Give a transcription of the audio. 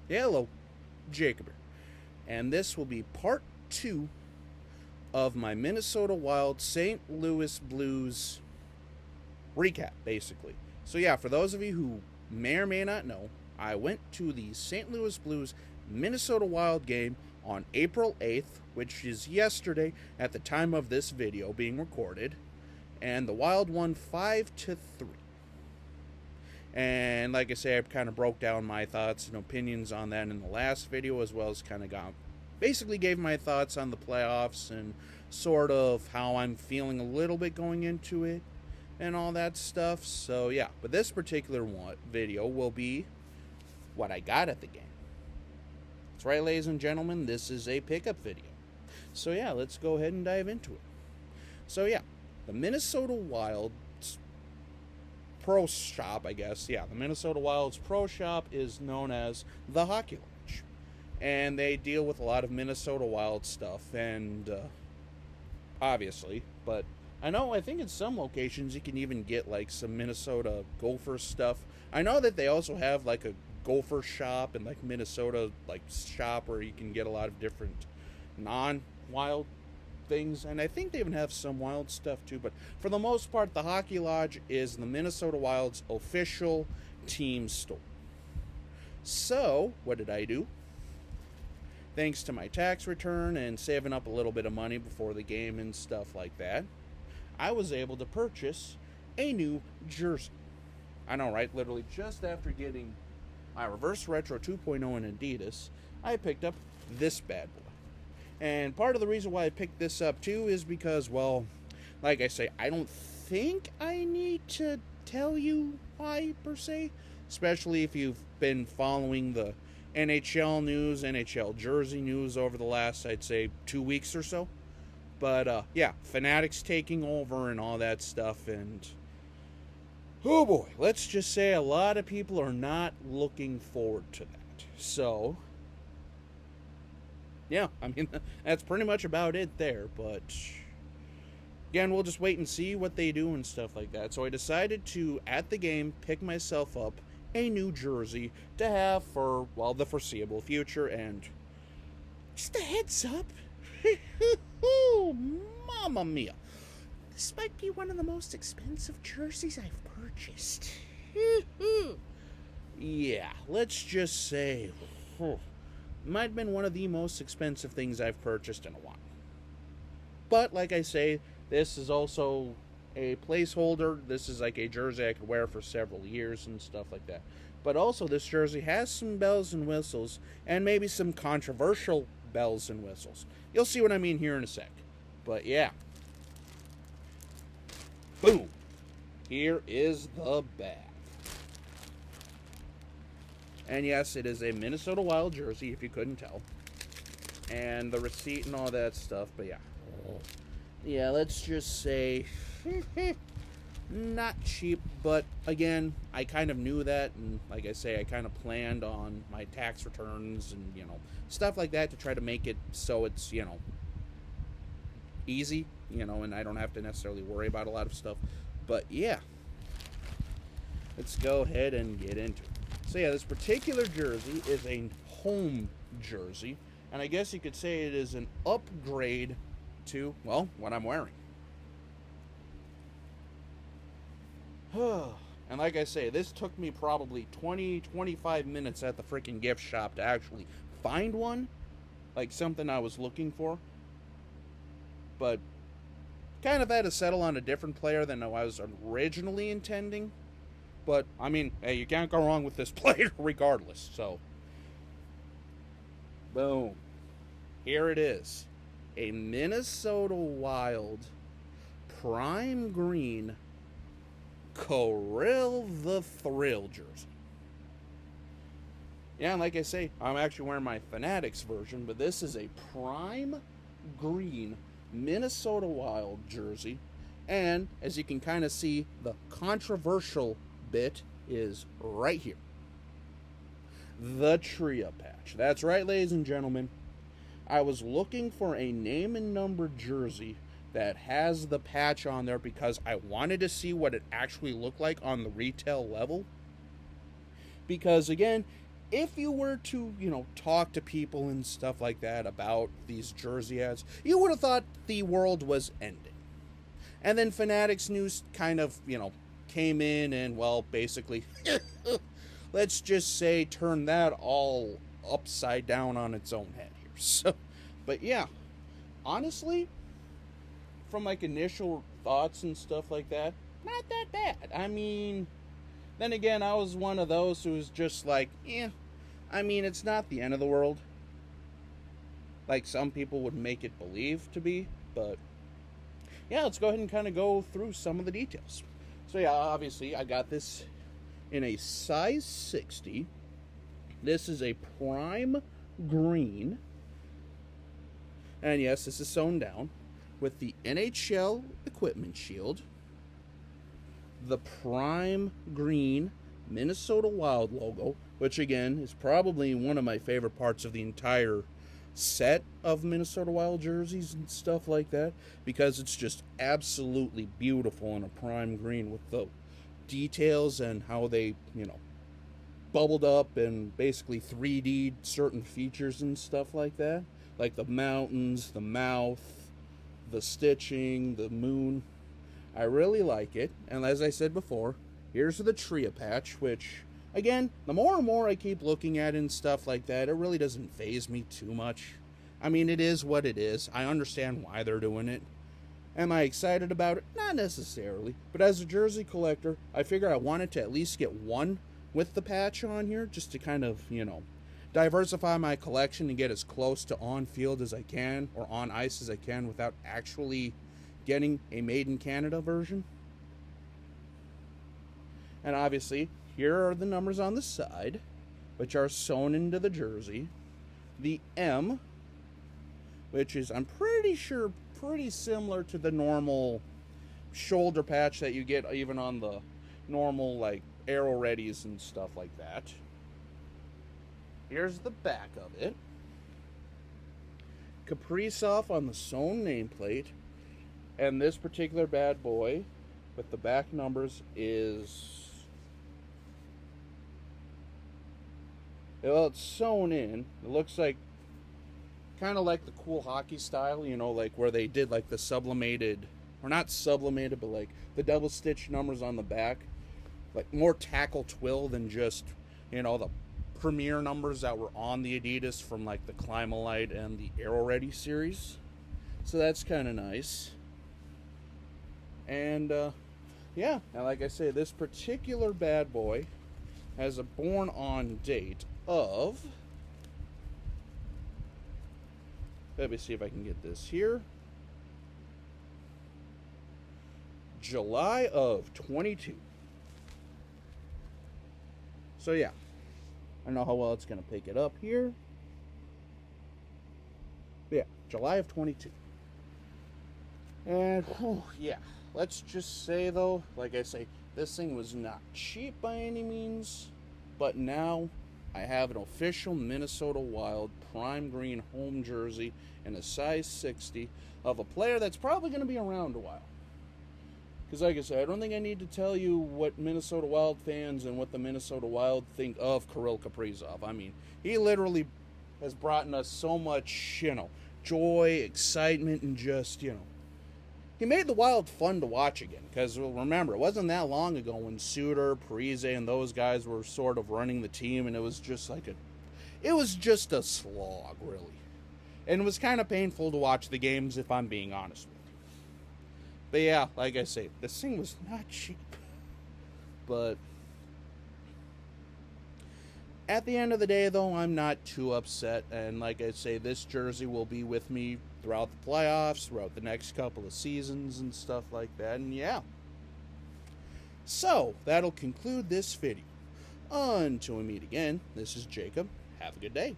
Hello, Jacob here, and this will be part 2 of my Minnesota Wild St. Louis Blues recap, basically. So yeah, for those of you who may or may not know, I went to the St. Louis Blues Minnesota Wild game on April 8th, which is yesterday at the time of this video being recorded, and the Wild won 5-3. And like I say, I kind of broke down my thoughts and opinions on that in the last video, as well as basically gave my thoughts on the playoffs and sort of how I'm feeling a little bit going into it and all that stuff. So yeah, but this particular video will be what I got at the game. That's right, ladies and gentlemen, this is a pickup video. So yeah, let's go ahead and dive into it. So yeah, the Minnesota Wild Pro Shop, I guess. Yeah, the Minnesota Wild's Pro Shop is known as the Hockey Lodge. And they deal with a lot of Minnesota Wild stuff, and obviously, but I think in some locations you can even get like some Minnesota Gopher stuff. I know that they also have like a Gopher shop and like Minnesota like shop where you can get a lot of different non-wild things, and I think they even have some wild stuff too, but for the most part the Hockey Lodge is the Minnesota Wild's official team store. So what did I do? Thanks to my tax return and saving up a little bit of money before the game and stuff like that, I was able to purchase a new jersey. I know, right? Literally just after getting my Reverse Retro 2.0 in Adidas, I picked up this bad boy. And part of the reason why I picked this up too is because, well, like I say, I don't think I need to tell you why per se, especially if you've been following the NHL news, NHL jersey news over the last, I'd say, 2 weeks or so. But yeah, Fanatics taking over and all that stuff, and oh boy, let's just say a lot of people are not looking forward to that. So yeah, I mean, that's pretty much about it there, but again, we'll just wait and see what they do and stuff like that. So I decided to, at the game, pick myself up a new jersey to have for, well, the foreseeable future, and just a heads up, mamma mia, this might be one of the most expensive jerseys I've purchased. Yeah, let's just say, might have been one of the most expensive things I've purchased in a while. But like I say, this is also a placeholder. This is like a jersey I could wear for several years and stuff like that. But also this jersey has some bells and whistles, and maybe some controversial bells and whistles. You'll see what I mean here in a sec. But yeah. Boom. Here is the bag. And yes, it is a Minnesota Wild jersey, if you couldn't tell. And the receipt and all that stuff, but yeah. Yeah, let's just say, not cheap, but again, I kind of knew that, and like I say, I kind of planned on my tax returns and, stuff like that to try to make it so it's, easy, and I don't have to necessarily worry about a lot of stuff. But yeah, let's go ahead and get into it. So yeah, this particular jersey is a home jersey, and I guess you could say it is an upgrade to, well, what I'm wearing. And like I say, this took me probably 20-25 minutes at the freaking gift shop to actually find one, like something I was looking for. But kind of had to settle on a different player than I was originally intending. But, I mean, hey, you can't go wrong with this player regardless, so. Boom. Here it is. A Minnesota Wild Prime Green Kirill the Thrill jersey. Yeah, and like I say, I'm actually wearing my Fanatics version, but this is a Prime Green Minnesota Wild jersey. And, as you can kind of see, the controversial bit is right here. The Tria patch. That's right, ladies and gentlemen. I was looking for a name and number jersey that has the patch on there because I wanted to see what it actually looked like on the retail level. Because again, if you were to, talk to people and stuff like that about these jersey ads, you would have thought the world was ending. And then Fanatics News kind of, came in and, well, basically, let's just say, turn that all upside down on its own head here. So, but yeah, honestly, from like initial thoughts and stuff like that, not that bad. I mean, then again, I was one of those who was just like, it's not the end of the world. Like some people would make it believe to be, but yeah, let's go ahead and kind of go through some of the details. So yeah, obviously I got this in a size 60. This is a prime green. And yes, this is sewn down with the NHL equipment shield, the prime green Minnesota Wild logo, which again is probably one of my favorite parts of the entire set of Minnesota Wild jerseys and stuff like that, because it's just absolutely beautiful in a prime green with the details and how they, bubbled up and basically 3D'd certain features and stuff like that, like the mountains, the mouth, the stitching, the moon. I really like it. And as I said before, here's the Tria patch, which again, the more and more I keep looking at it and stuff like that, it really doesn't faze me too much. I mean, it is what it is. I understand why they're doing it. Am I excited about it? Not necessarily. But as a jersey collector, I figure I wanted to at least get one with the patch on here, just to kind of, diversify my collection and get as close to on field as I can, or on ice as I can, without actually getting a made in Canada version. And obviously, here are the numbers on the side, which are sewn into the jersey. The M, which is, I'm pretty sure, pretty similar to the normal shoulder patch that you get even on the normal, like, Aero Readies and stuff like that. Here's the back of it. Kaprizov on the sewn nameplate. And this particular bad boy, with the back numbers, is... well, it's sewn in. It looks like, kind of like the cool hockey style, like where they did like the sublimated, or not sublimated, but like the double stitch numbers on the back. Like more tackle twill than just, the premier numbers that were on the Adidas from like the Climalite and the Aero Ready series. So that's kind of nice. And yeah, and like I say, this particular bad boy has a born on date of, let me see if I can get this here, July of 22. So yeah, I don't know how well it's going to pick it up here. But yeah, July of 22. And, yeah, let's just say though, like I say, this thing was not cheap by any means. But now I have an official Minnesota Wild prime green home jersey in a size 60 of a player that's probably going to be around a while. Because like I said, I don't think I need to tell you what Minnesota Wild fans and what the Minnesota Wild think of Kirill Kaprizov. I mean, he literally has brought us so much, joy, excitement, and just, he made the Wild fun to watch again. Because remember, it wasn't that long ago when Suter, Parise, and those guys were sort of running the team, and it was just like it was just a slog, really. And it was kind of painful to watch the games, if I'm being honest with you. But yeah, like I say, this thing was not cheap. But at the end of the day, though, I'm not too upset. And like I say, this jersey will be with me throughout the playoffs, throughout the next couple of seasons and stuff like that. And yeah. So, that'll conclude this video. Until we meet again, this is Jacob. Have a good day.